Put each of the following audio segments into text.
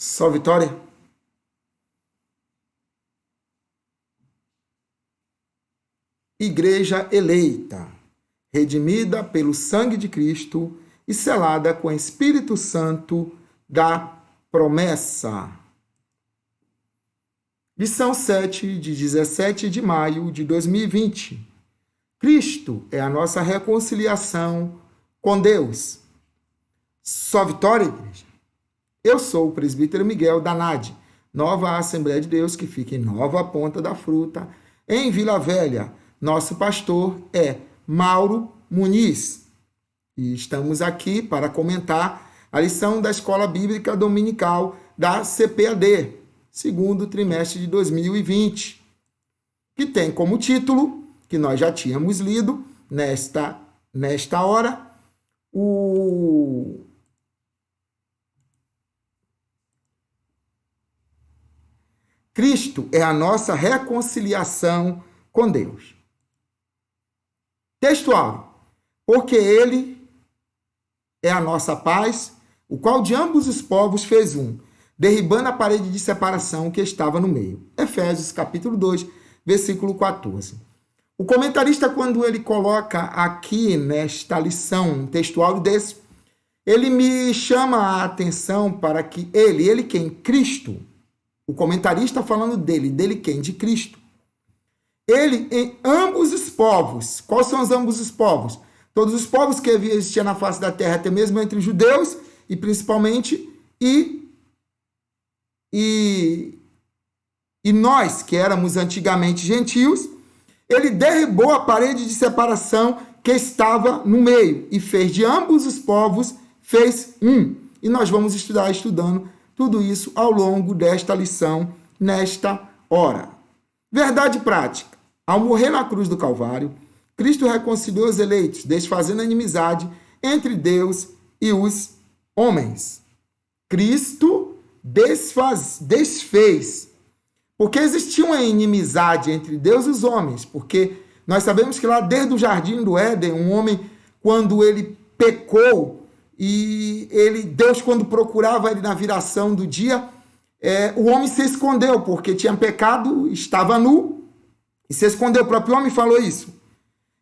Só vitória? Igreja eleita, redimida pelo sangue de Cristo e selada com o Espírito Santo da promessa. Lição 7, de 17 de maio de 2020. Cristo é a nossa reconciliação com Deus. Só vitória, igreja? Eu sou o presbítero Miguel da NAD, Nova Assembleia de Deus, que fica em Nova Ponta da Fruta, em Vila Velha. Nosso pastor é Mauro Muniz. E estamos aqui para comentar a lição da Escola Bíblica Dominical da CPAD, segundo trimestre de 2020, que tem como título, que nós já tínhamos lido nesta hora, Cristo é a nossa reconciliação com Deus. Textual, porque ele é a nossa paz, o qual de ambos os povos fez um, derribando a parede de separação que estava no meio. Efésios capítulo 2, versículo 14. O comentarista, quando ele coloca aqui nesta lição textual desse, ele me chama a atenção para que ele quem? Cristo. O comentarista falando dele quem? De Cristo. Ele em ambos os povos. Quais são os ambos os povos? Todos os povos que existiam na face da terra, até mesmo entre os judeus e principalmente e nós, que éramos antigamente gentios, ele derribou a parede de separação que estava no meio e fez de ambos os povos, fez um. E nós vamos estudando tudo isso ao longo desta lição, nesta hora. Verdade prática. Ao morrer na cruz do Calvário, Cristo reconciliou os eleitos, desfazendo a inimizade entre Deus e os homens. Cristo desfez. Porque existia uma inimizade entre Deus e os homens. Porque nós sabemos que lá desde o jardim do Éden, um homem, quando ele pecou, e Deus, quando procurava ele na viração do dia, o homem se escondeu, porque tinha pecado, estava nu, e se escondeu. O próprio homem falou isso.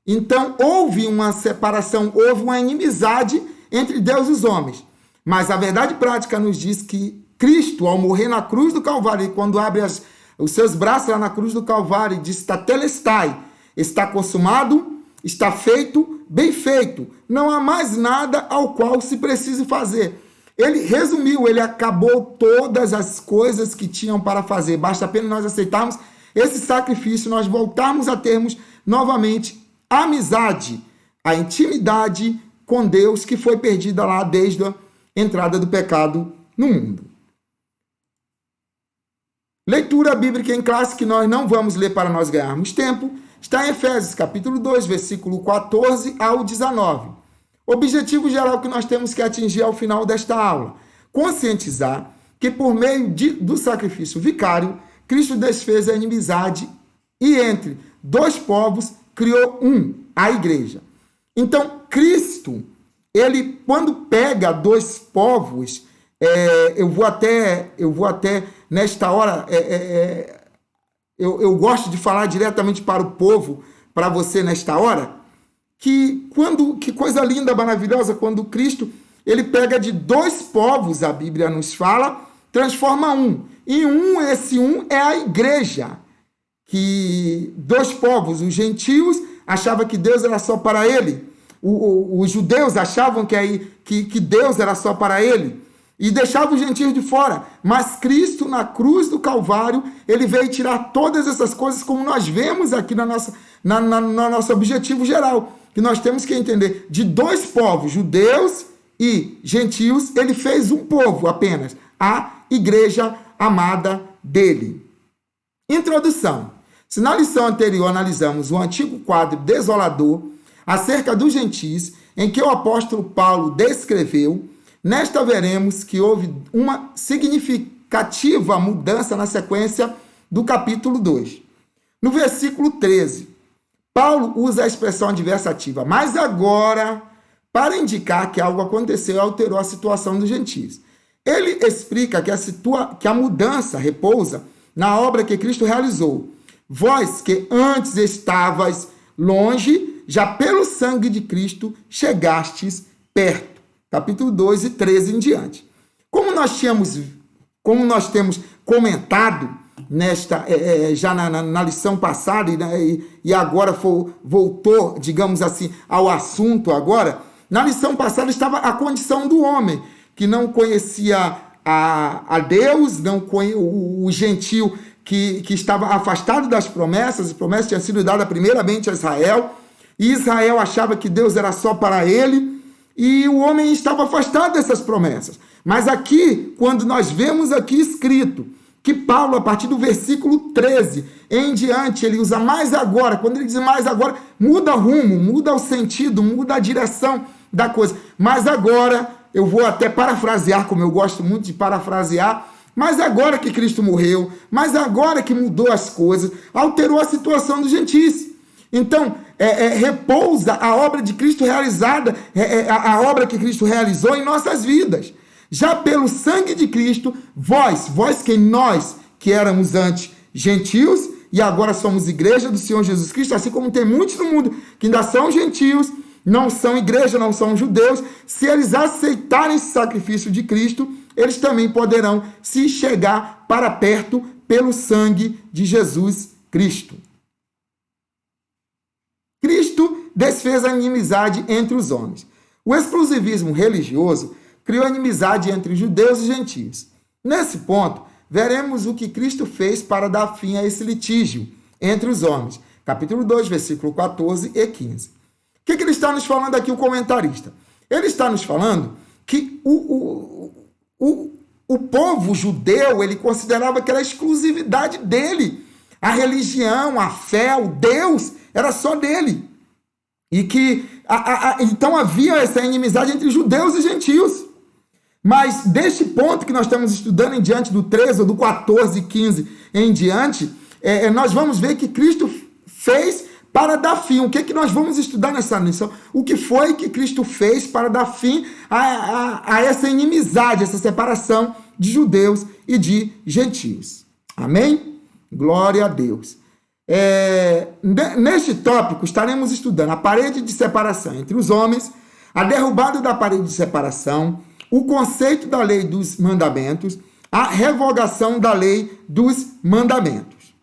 Então, houve uma separação, houve uma inimizade entre Deus e os homens. Mas a verdade prática nos diz que Cristo, ao morrer na cruz do Calvário, e quando abre os seus braços lá na cruz do Calvário, e diz: "Tetelestai", está consumado, está feito, bem feito. Não há mais nada ao qual se precise fazer. Ele resumiu, ele acabou todas as coisas que tinham para fazer. Basta apenas nós aceitarmos esse sacrifício, nós voltarmos a termos novamente a amizade, a intimidade com Deus, que foi perdida lá desde a entrada do pecado no mundo. Leitura bíblica em classe, que nós não vamos ler para nós ganharmos tempo, está em Efésios capítulo 2, versículo 14 ao 19. Objetivo geral que nós temos que atingir ao final desta aula: conscientizar que por meio do sacrifício vicário, Cristo desfez a inimizade e entre dois povos criou a igreja. Então, Cristo, ele quando pega dois povos, eu vou até nesta hora, eu gosto de falar diretamente para o povo, para você nesta hora, que coisa linda, maravilhosa, quando Cristo, ele pega de dois povos, a Bíblia nos fala, transforma um. E esse é a igreja. Que dois povos, os gentios achavam que Deus era só para ele, os judeus achavam que Deus era só para ele, e deixava os gentios de fora. Mas Cristo, na cruz do Calvário, ele veio tirar todas essas coisas, como nós vemos aqui no nosso objetivo geral, que nós temos que entender. De dois povos, judeus e gentios, ele fez um povo apenas, a igreja amada dele. Introdução. Se na lição anterior analisamos o antigo quadro desolador acerca dos gentios, em que o apóstolo Paulo descreveu, nesta veremos que houve uma significativa mudança na sequência do capítulo 2. No versículo 13, Paulo usa a expressão adversativa, mas agora, para indicar que algo aconteceu e alterou a situação dos gentios. Ele explica que a mudança repousa na obra que Cristo realizou. Vós que antes estavais longe, já pelo sangue de Cristo chegastes perto. Capítulo 2 e 13 em diante. Como nós temos comentado já na lição passada e agora voltou, digamos assim, ao assunto agora, na lição passada estava a condição do homem, que não conhecia a Deus, o gentio que estava afastado das promessas, as promessas tinham sido dadas primeiramente a Israel, e Israel achava que Deus era só para ele, e o homem estava afastado dessas promessas. Mas aqui, quando nós vemos aqui escrito que Paulo, a partir do versículo 13 em diante, ele usa mais agora, quando ele diz mais agora, muda o rumo, muda o sentido, muda a direção da coisa. Mas agora, eu vou até parafrasear, como eu gosto muito de parafrasear, mas agora que Cristo morreu, mas agora que mudou as coisas, alterou a situação dos gentios. Então, repousa a obra de Cristo realizada, a obra que Cristo realizou em nossas vidas. Já pelo sangue de Cristo, vós que nós, que éramos antes gentios, e agora somos igreja do Senhor Jesus Cristo, assim como tem muitos no mundo que ainda são gentios, não são igreja, não são judeus, se eles aceitarem esse sacrifício de Cristo, eles também poderão se chegar para perto pelo sangue de Jesus Cristo. Cristo desfez a inimizade entre os homens. O exclusivismo religioso criou inimizade entre judeus e gentios. Nesse ponto, veremos o que Cristo fez para dar fim a esse litígio entre os homens. Capítulo 2, versículo 14 e 15. O que ele está nos falando aqui, o comentarista? Ele está nos falando que o povo judeu, ele considerava que era a exclusividade dele. A religião, a fé, o Deus, era só dele. E que, então havia essa inimizade entre judeus e gentios. Mas deste ponto que nós estamos estudando em diante do 13, ou do 14 e 15 em diante, nós vamos ver que Cristo fez para dar fim. O que nós vamos estudar nessa lição? O que foi que Cristo fez para dar fim a essa inimizade, essa separação de judeus e de gentios. Amém? Glória a Deus. Neste tópico estaremos estudando a parede de separação entre os homens, a derrubada da parede de separação, o conceito da lei dos mandamentos, a revogação da lei dos mandamentos.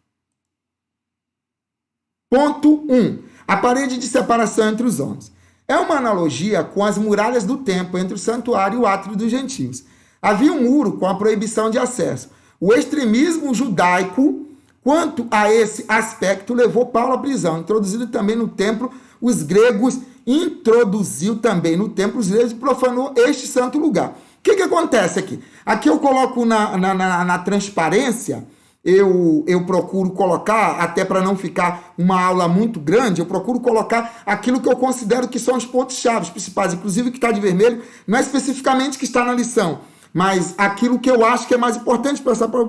Ponto 1. A parede de separação entre os homens. É uma analogia com as muralhas do templo entre o santuário e o átrio dos gentios. Havia um muro com a proibição de acesso. O extremismo judaico quanto a esse aspecto levou Paulo à prisão. Introduzido também no templo, os gregos profanou este santo lugar. O que acontece aqui? Aqui eu coloco na transparência, eu procuro colocar, até para não ficar uma aula muito grande, eu procuro colocar aquilo que eu considero que são os pontos-chave principais, inclusive que está de vermelho, não é especificamente que está na lição, mas aquilo que eu acho que é mais importante passar para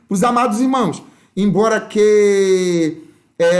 os amados irmãos. Embora que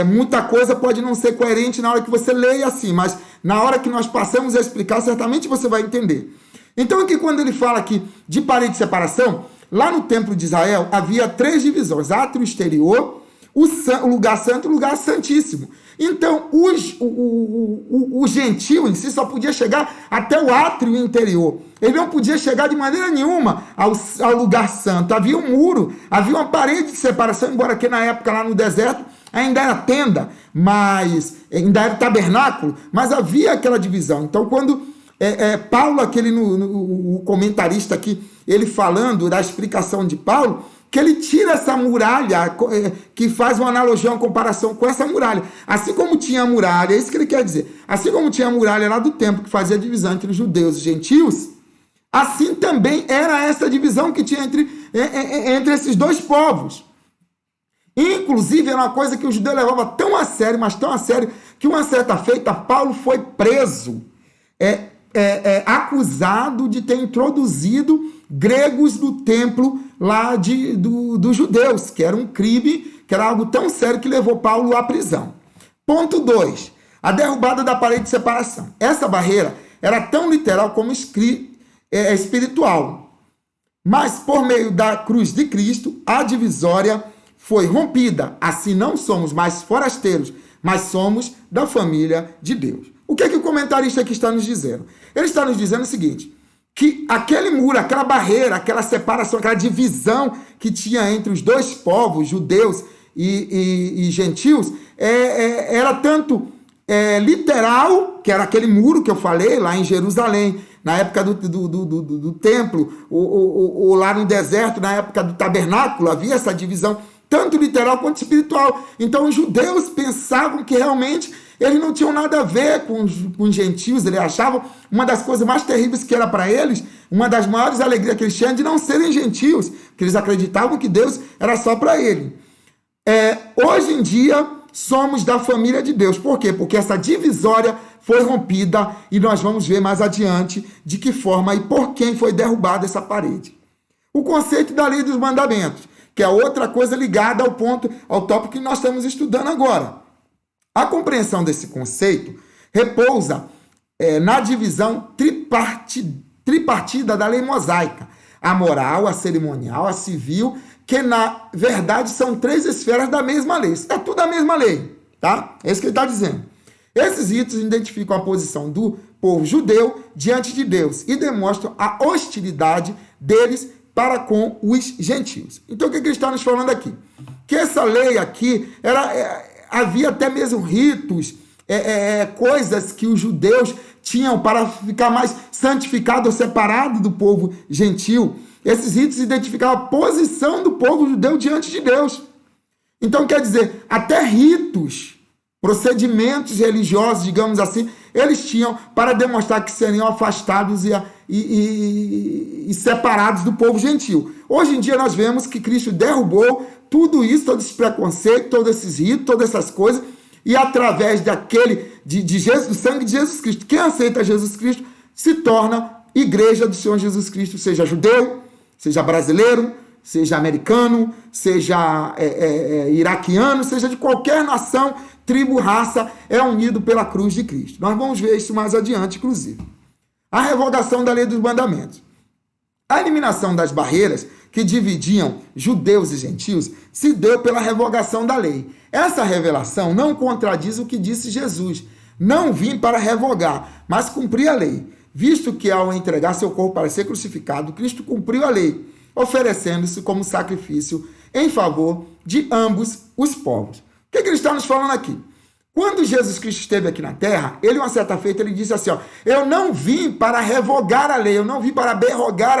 muita coisa pode não ser coerente na hora que você leia assim, mas na hora que nós passamos a explicar, certamente você vai entender. Então aqui quando ele fala aqui de parede de separação, lá no templo de Israel havia 3 divisões, átrio exterior, o lugar santo e o lugar santíssimo. Então o gentio em si só podia chegar até o átrio interior. Ele não podia chegar de maneira nenhuma ao lugar santo. Havia um muro, havia uma parede de separação, embora que na época lá no deserto ainda era tenda, mas ainda era tabernáculo, mas havia aquela divisão. Então quando Paulo, o comentarista aqui, ele falando da explicação de Paulo, que ele tira essa muralha, que faz uma analogia, uma comparação com essa muralha. Assim como tinha a muralha, é isso que ele quer dizer, assim como tinha a muralha lá do templo, que fazia a divisão entre os judeus e gentios, assim também era essa divisão que tinha entre esses dois povos. Inclusive, era uma coisa que o judeu levava tão a sério, mas tão a sério, que uma certa feita, Paulo foi preso, acusado de ter introduzido gregos no templo lá dos judeus, que era um crime, que era algo tão sério que levou Paulo à prisão. Ponto 2. A derrubada da parede de separação. Essa barreira era tão literal como espiritual. Mas por meio da cruz de Cristo, a divisória foi rompida. Assim não somos mais forasteiros, mas somos da família de Deus. O que é que o comentarista aqui está nos dizendo? Ele está nos dizendo o seguinte, que aquele muro, aquela barreira, aquela separação, aquela divisão que tinha entre os dois povos, judeus e gentios, era tanto literal, que era aquele muro que eu falei lá em Jerusalém, na época do templo, ou lá no deserto, na época do tabernáculo, havia essa divisão, tanto literal quanto espiritual. Então os judeus pensavam que realmente eles não tinham nada a ver com os gentios, eles achavam uma das coisas mais terríveis que era para eles, uma das maiores alegrias que eles tinham de não serem gentios, porque eles acreditavam que Deus era só para ele. Hoje em dia, somos da família de Deus. Por quê? Porque essa divisória foi rompida e nós vamos ver mais adiante de que forma e por quem foi derrubada essa parede. O conceito da lei dos mandamentos, que é outra coisa ligada ao tópico que nós estamos estudando agora. A compreensão desse conceito repousa na divisão tripartida da lei mosaica, a moral, a cerimonial, a civil, que na verdade são 3 esferas da mesma lei. É tudo a mesma lei, tá? É isso que ele está dizendo. Esses ritos identificam a posição do povo judeu diante de Deus e demonstram a hostilidade deles para com os gentios. Então o que ele está nos falando aqui? Que essa lei aqui havia até mesmo ritos, coisas que os judeus tinham para ficar mais santificado ou separado do povo gentil. Esses ritos identificavam a posição do povo judeu diante de Deus. Então, quer dizer, até ritos, procedimentos religiosos, digamos assim, eles tinham para demonstrar que seriam afastados e separados do povo gentil. Hoje em dia nós vemos que Cristo derrubou tudo isso, todo esse preconceito, todos esses ritos, todas essas coisas, e através do sangue de Jesus Cristo, quem aceita Jesus Cristo se torna igreja do Senhor Jesus Cristo, seja judeu, seja brasileiro, seja americano, seja iraquiano, seja de qualquer nação, tribo, raça, é unido pela cruz de Cristo. Nós vamos ver isso mais adiante, inclusive. A revogação da lei dos mandamentos. A eliminação das barreiras que dividiam judeus e gentios se deu pela revogação da lei. Essa revelação não contradiz o que disse Jesus. Não vim para revogar, mas cumprir a lei. Visto que ao entregar seu corpo para ser crucificado, Cristo cumpriu a lei, oferecendo-se como sacrifício em favor de ambos os povos. O que ele está nos falando aqui? Quando Jesus Cristo esteve aqui na terra, ele, uma certa feita, ele disse assim, eu não vim para revogar a lei, eu não vim para abrogar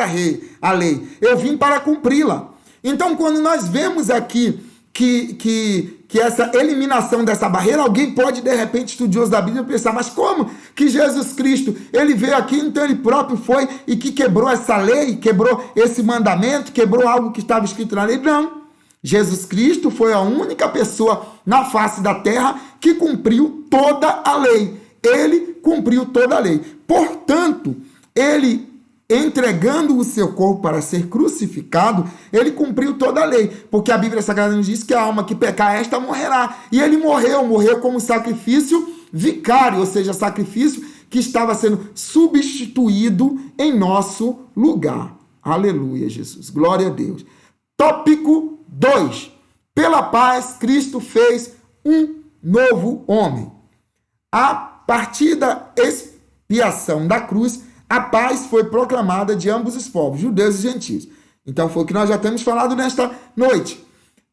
a lei, eu vim para cumpri-la. Então, quando nós vemos aqui que essa eliminação dessa barreira, alguém pode, de repente, estudioso da Bíblia, pensar, mas como que Jesus Cristo, ele veio aqui, então ele próprio foi e que quebrou essa lei, quebrou esse mandamento, quebrou algo que estava escrito na lei? Não. Jesus Cristo foi a única pessoa na face da terra que cumpriu toda a lei. Ele cumpriu toda a lei. Portanto, ele, entregando o seu corpo para ser crucificado, ele cumpriu toda a lei. Porque a Bíblia Sagrada nos diz que a alma que pecar, esta morrerá. E ele morreu como sacrifício vicário, ou seja, sacrifício que estava sendo substituído em nosso lugar. Aleluia, Jesus. Glória a Deus. Tópico 2. Pela paz, Cristo fez um novo homem. A partir da expiação da cruz, a paz foi proclamada de ambos os povos, judeus e gentios. Então foi o que nós já temos falado nesta noite.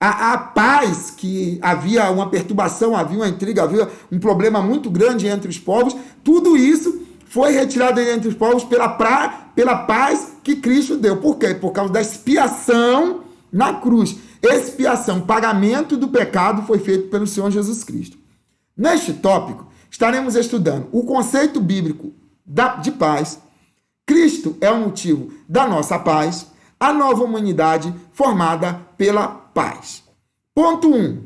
A paz, que havia uma perturbação, havia uma intriga, havia um problema muito grande entre os povos, tudo isso foi retirado entre os povos pela paz que Cristo deu. Por quê? Por causa da expiação na cruz. Expiação, pagamento do pecado foi feito pelo Senhor Jesus Cristo. Neste tópico, estaremos estudando o conceito bíblico de paz. Cristo é o motivo da nossa paz, a nova humanidade formada pela paz. Ponto 1.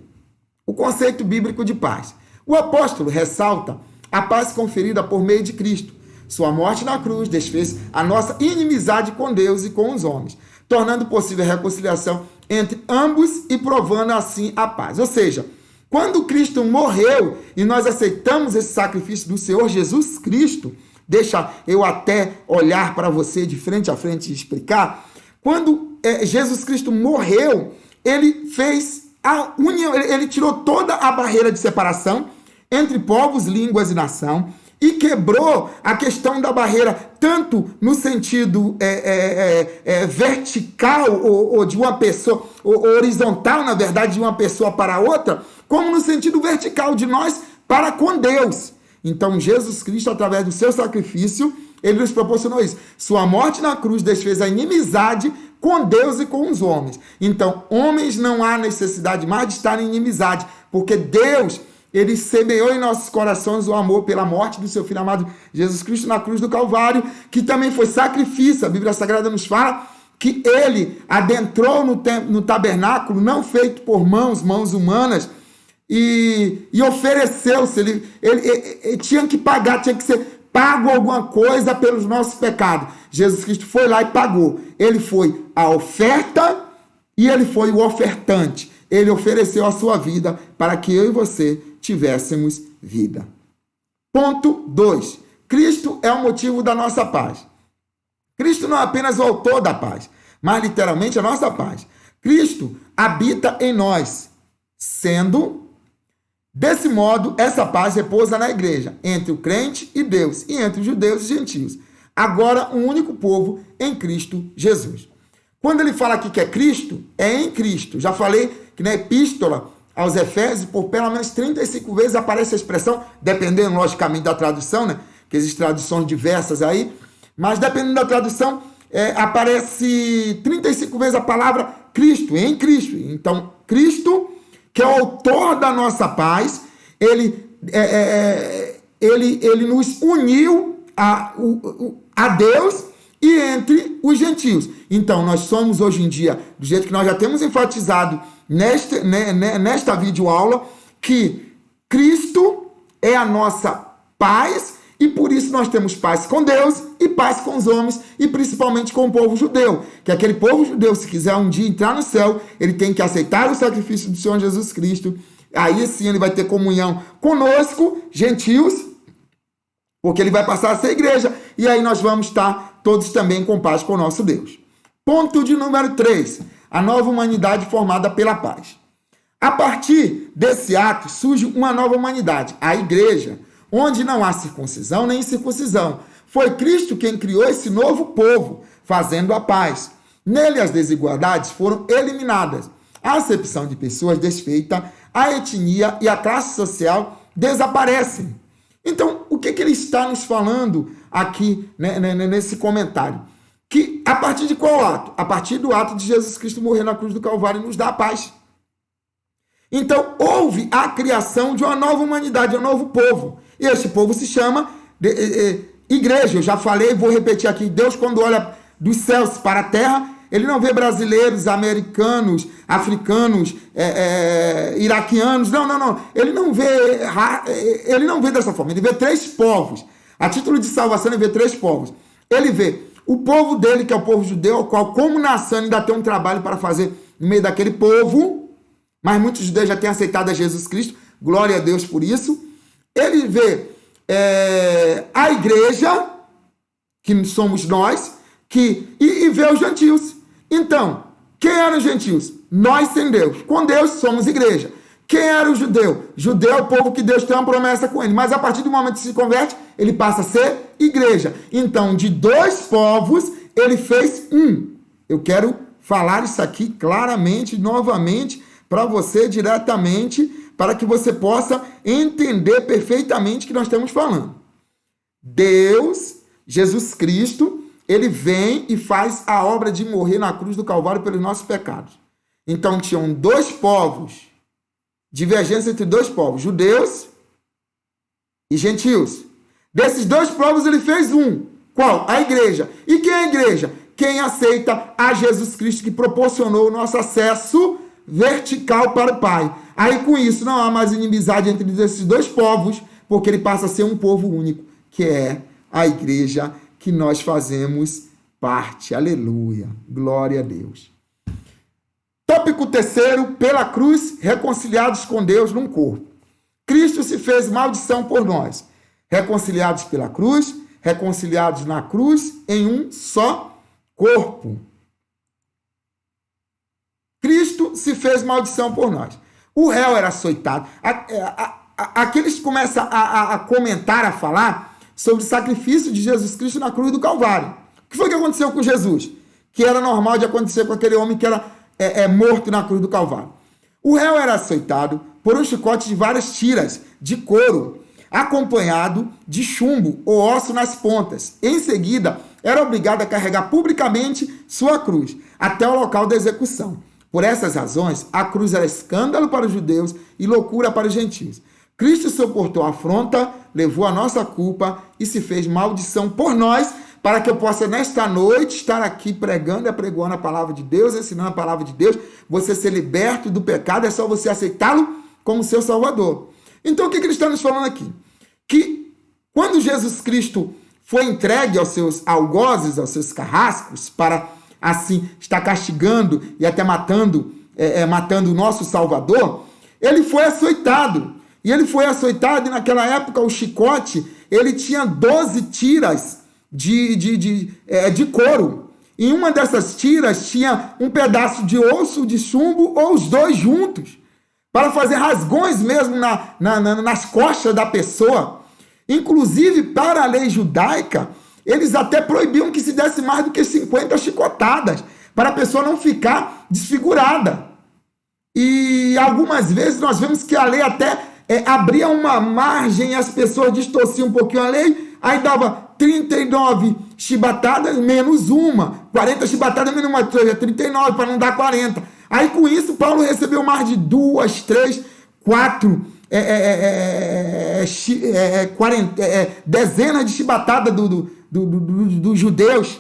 O conceito bíblico de paz. O apóstolo ressalta a paz conferida por meio de Cristo. Sua morte na cruz desfez a nossa inimizade com Deus e com os homens, tornando possível a reconciliação entre ambos e provando assim a paz. Ou seja, quando Cristo morreu e nós aceitamos esse sacrifício do Senhor Jesus Cristo, deixa eu até olhar para você de frente a frente e explicar. Quando Jesus Cristo morreu, ele fez a união, ele tirou toda a barreira de separação entre povos, línguas e nação, e quebrou a questão da barreira, tanto no sentido vertical, ou de uma pessoa, ou horizontal, na verdade, de uma pessoa para outra, como no sentido vertical, de nós para com Deus. Então, Jesus Cristo, através do seu sacrifício, ele nos proporcionou isso. Sua morte na cruz desfez a inimizade com Deus e com os homens. Então, homens, não há necessidade mais de estar em inimizade, porque Deus, ele semeou em nossos corações o amor pela morte do seu Filho amado Jesus Cristo na cruz do Calvário, que também foi sacrifício. A Bíblia Sagrada nos fala que ele adentrou no tabernáculo, não feito por mãos humanas, e ofereceu-se. Ele tinha que pagar, tinha que ser pago alguma coisa pelos nossos pecados. Jesus Cristo foi lá e pagou. Ele foi a oferta e ele foi o ofertante. Ele ofereceu a sua vida para que eu e você tivéssemos vida. Ponto 2. Cristo é o motivo da nossa paz. Cristo não é apenas o autor da paz, mas literalmente a nossa paz. Cristo habita em nós, sendo... Desse modo, essa paz repousa na igreja, entre o crente e Deus, e entre os judeus e gentios. Agora, um único povo em Cristo Jesus. Quando ele fala aqui que é Cristo, é em Cristo. Já falei que na epístola aos Efésios, por pelo menos 35 vezes aparece a expressão, dependendo, logicamente, da tradução, né? Que existem traduções diversas aí, mas dependendo da tradução, aparece 35 vezes a palavra Cristo, em Cristo. Então, Cristo, que é o autor da nossa paz, ele nos uniu a Deus e entre os gentios. Então, nós somos hoje em dia, do jeito que nós já temos enfatizado nesta videoaula, que Cristo é a nossa paz, e por isso nós temos paz com Deus e paz com os homens, e principalmente com o povo judeu. Que aquele povo judeu, se quiser um dia entrar no céu, ele tem que aceitar o sacrifício do Senhor Jesus Cristo. Aí sim ele vai ter comunhão conosco, gentios, porque ele vai passar a ser igreja. E aí nós vamos estar todos também com paz com o nosso Deus. Ponto de número 3. A nova humanidade formada pela paz. A partir desse ato surge uma nova humanidade, a igreja, onde não há circuncisão nem incircuncisão. Foi Cristo quem criou esse novo povo, fazendo a paz. Nele as desigualdades foram eliminadas, a acepção de pessoas desfeita, a etnia e a classe social desaparecem. Então, o que ele está nos falando aqui, né, nesse comentário? Que a partir de qual ato? A partir do ato de Jesus Cristo morrer na cruz do Calvário e nos dar a paz. Então, houve a criação de uma nova humanidade, um novo povo. E este povo se chama igreja. Eu já falei, vou repetir aqui. Deus, quando olha dos céus para a terra, ele não vê brasileiros, americanos, africanos, iraquianos. Não. Ele não vê dessa forma. Ele vê 3 povos. A título de salvação, ele vê 3 povos. Ele vê o povo dele, que é o povo judeu, ao qual, como nação, ainda tem um trabalho para fazer no meio daquele povo. Mas muitos judeus já têm aceitado a Jesus Cristo. Glória a Deus por isso. Ele vê a igreja, que somos nós, e vê os gentios. Então, quem eram os gentios? Nós sem Deus. Com Deus somos igreja. Quem era o judeu? Judeu é o povo que Deus tem uma promessa com ele. Mas a partir do momento que se converte, ele passa a ser igreja. Então, de 2 povos, ele fez um. Eu quero falar isso aqui claramente, novamente, para você diretamente, para que você possa entender perfeitamente o que nós estamos falando. Deus, Jesus Cristo, ele vem e faz a obra de morrer na cruz do Calvário pelos nossos pecados. Então, tinham 2 povos, divergência entre 2 povos, judeus e gentios. Desses 2 povos, ele fez um. Qual? A igreja. E quem é a igreja? Quem aceita a Jesus Cristo, que proporcionou o nosso acesso vertical para o Pai. Aí, com isso, não há mais inimizade entre esses 2 povos, porque ele passa a ser um povo único, que é a igreja que nós fazemos parte. Aleluia. Glória a Deus. Tópico 3, pela cruz, reconciliados com Deus num corpo. Cristo se fez maldição por nós. Reconciliados pela cruz, reconciliados na cruz, em um só corpo. Cristo se fez maldição por nós. O réu era açoitado. Aqui eles começam a comentar, a falar sobre o sacrifício de Jesus Cristo na cruz do Calvário. O que foi que aconteceu com Jesus? Que era normal de acontecer com aquele homem que era morto na cruz do Calvário. O réu era açoitado por um chicote de várias tiras de couro, acompanhado de chumbo ou osso nas pontas. Em seguida, era obrigado a carregar publicamente sua cruz até o local da execução. Por essas razões, a cruz era escândalo para os judeus e loucura para os gentios. Cristo suportou a afronta, levou a nossa culpa e se fez maldição por nós, para que eu possa, nesta noite, estar aqui pregando e apregoando a palavra de Deus, ensinando a palavra de Deus. Você ser liberto do pecado, é só você aceitá-lo como seu Salvador. Então, o que ele está nos falando aqui? Que quando Jesus Cristo foi entregue aos seus algozes, aos seus carrascos, para assim estar castigando e até matando o nosso Salvador, ele foi açoitado. E ele foi açoitado, e naquela época o chicote, ele tinha 12 tiras de couro. Em uma dessas tiras tinha um pedaço de osso, de chumbo, ou os dois juntos, para fazer rasgões mesmo nas costas da pessoa. Inclusive, para a lei judaica, eles até proibiam que se desse mais do que 50 chicotadas, para a pessoa não ficar desfigurada. E algumas vezes nós vemos que a lei até abria uma margem e as pessoas distorciam um pouquinho a lei, aí dava 39 chibatadas menos uma, 40 chibatadas menos uma, 39 para não dar 40. Aí com isso Paulo recebeu mais de 2, 3, 4 dezenas de chibatadas dos judeus,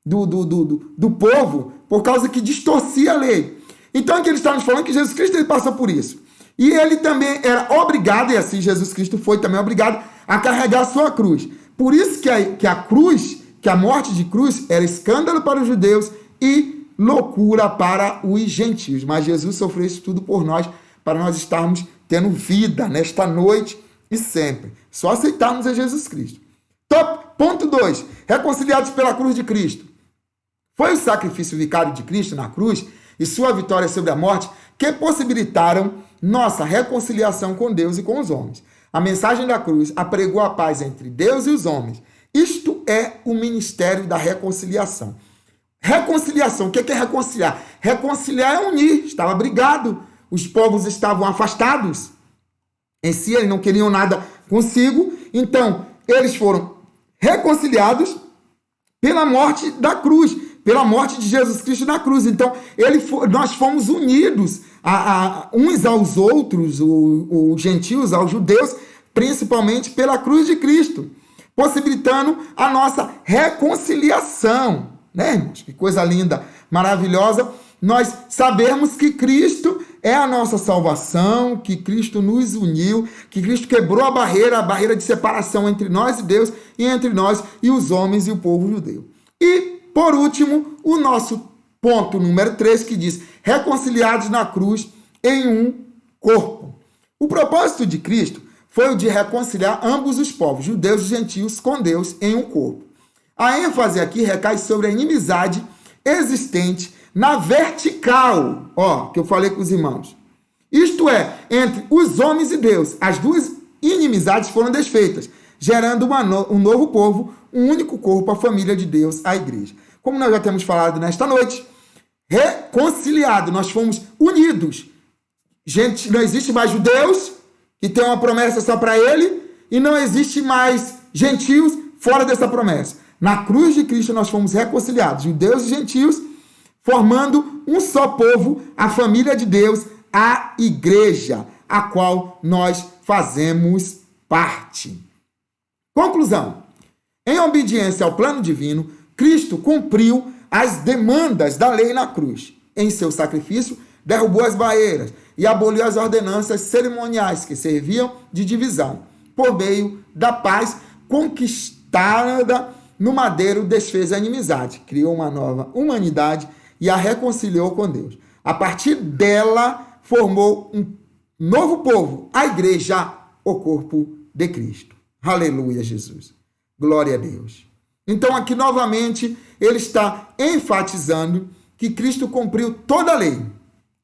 do povo, por causa que distorcia a lei. Então aqui ele está nos falando que Jesus Cristo ele passou por isso. E ele também era obrigado, e assim Jesus Cristo foi também obrigado, a carregar a sua cruz. Por isso que a cruz, que a morte de cruz, era escândalo para os judeus e loucura para os gentios. Mas Jesus sofreu isso tudo por nós, para nós estarmos tendo vida nesta noite e sempre. Só aceitarmos a Jesus Cristo. Ponto 2. Reconciliados pela cruz de Cristo. Foi o sacrifício vicário de Cristo na cruz e sua vitória sobre a morte que possibilitaram nossa reconciliação com Deus e com os homens. A mensagem da cruz apregou a paz entre Deus e os homens. Isto é o ministério da reconciliação. Reconciliação, o que é reconciliar? Reconciliar é unir, estava brigado, os povos estavam afastados, em si eles não queriam nada consigo, então eles foram reconciliados pela morte da cruz, pela morte de Jesus Cristo na cruz. Então nós fomos unidos uns aos outros, os gentios, aos judeus, principalmente pela cruz de Cristo, possibilitando a nossa reconciliação, né, irmãos? Que coisa linda, maravilhosa, nós sabemos que Cristo é a nossa salvação, que Cristo nos uniu, que Cristo quebrou a barreira de separação entre nós e Deus, e entre nós e os homens e o povo judeu. E, por último, o nosso ponto número 3, que diz, reconciliados na cruz em um corpo. O propósito de Cristo foi o de reconciliar ambos os povos, judeus e gentios, com Deus em um corpo. A ênfase aqui recai sobre a inimizade existente na vertical, que eu falei com os irmãos. Isto é, entre os homens e Deus. As duas inimizades foram desfeitas, gerando um novo povo, um único corpo, a família de Deus, a igreja. Como nós já temos falado nesta noite, reconciliado, nós fomos unidos. Gente, não existe mais judeus, que tem uma promessa só para ele, e não existe mais gentios fora dessa promessa. Na cruz de Cristo nós fomos reconciliados, judeus e gentios, formando um só povo, a família de Deus, a igreja, a qual nós fazemos parte. Conclusão. Em obediência ao plano divino, Cristo cumpriu as demandas da lei na cruz. Em seu sacrifício, derrubou as barreiras e aboliu as ordenanças cerimoniais que serviam de divisão. Por meio da paz conquistada no madeiro, desfez a inimizade, criou uma nova humanidade e a reconciliou com Deus. A partir dela, formou um novo povo, a igreja, o corpo de Cristo. Aleluia, Jesus. Glória a Deus. Então, aqui novamente, ele está enfatizando que Cristo cumpriu toda a lei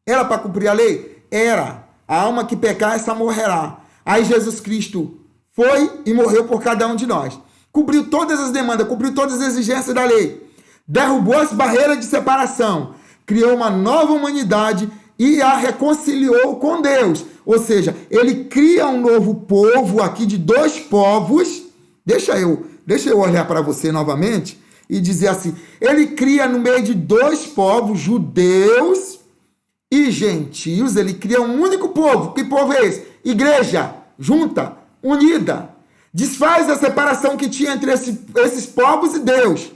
Era para cumprir a lei? Era. A alma que pecar, essa morrerá. Aí Jesus Cristo foi e morreu por cada um de nós. Cumpriu todas as demandas, cumpriu todas as exigências da lei. Derrubou as barreiras de separação. Criou uma nova humanidade e a reconciliou com Deus. Ou seja, ele cria um novo povo aqui de dois povos. Deixa eu olhar para você novamente e dizer assim. Ele cria no meio de dois povos, judeus e gentios. Ele cria um único povo. Que povo é esse? Igreja, junta, unida. Desfaz a separação que tinha entre esses povos e Deus.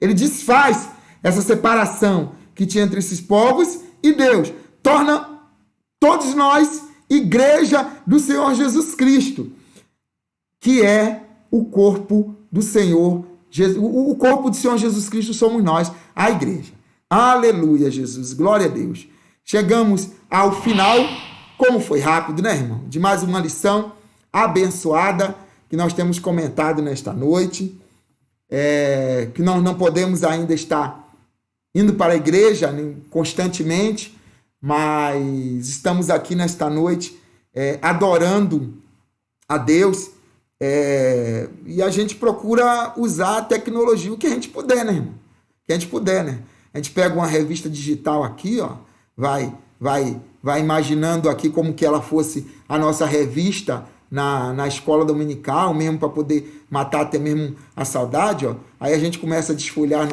Ele desfaz essa separação que tinha entre esses povos e Deus. Torna todos nós igreja do Senhor Jesus Cristo, que é o corpo do Senhor Jesus. O corpo do Senhor Jesus Cristo somos nós, a igreja. Aleluia, Jesus. Glória a Deus. Chegamos ao final, como foi rápido, né, irmão? De mais uma lição abençoada que nós temos comentado nesta noite, que nós não podemos ainda estar indo para a igreja constantemente, mas estamos aqui nesta noite adorando a Deus, e a gente procura usar a tecnologia, o que a gente puder, né, irmão? O que a gente puder, né? A gente pega uma revista digital aqui, ó, vai imaginando aqui como que ela fosse a nossa revista na escola dominical, mesmo para poder matar até mesmo a saudade, ó. Aí a gente começa a desfolhar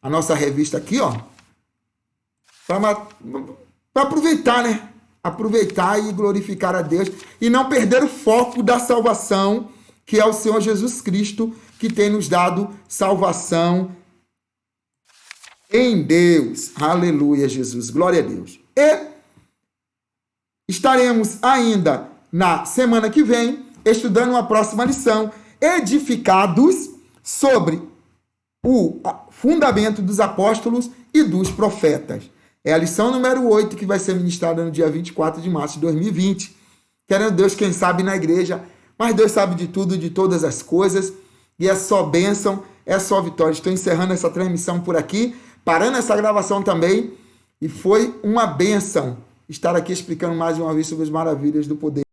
a nossa revista aqui, ó, para aproveitar, né? Aproveitar e glorificar a Deus e não perder o foco da salvação, que é o Senhor Jesus Cristo, que tem nos dado salvação em Deus. Aleluia, Jesus. Glória a Deus. E estaremos ainda na semana que vem estudando uma próxima lição, edificados sobre o fundamento dos apóstolos e dos profetas. É a lição número 8 que vai ser ministrada no dia 24 de março de 2020. Querendo Deus, quem sabe na igreja, mas Deus sabe de tudo, de todas as coisas, e é só bênção, é só vitória. Estou encerrando essa transmissão por aqui, parando essa gravação também, e foi uma bênção estar aqui explicando mais uma vez sobre as maravilhas do poder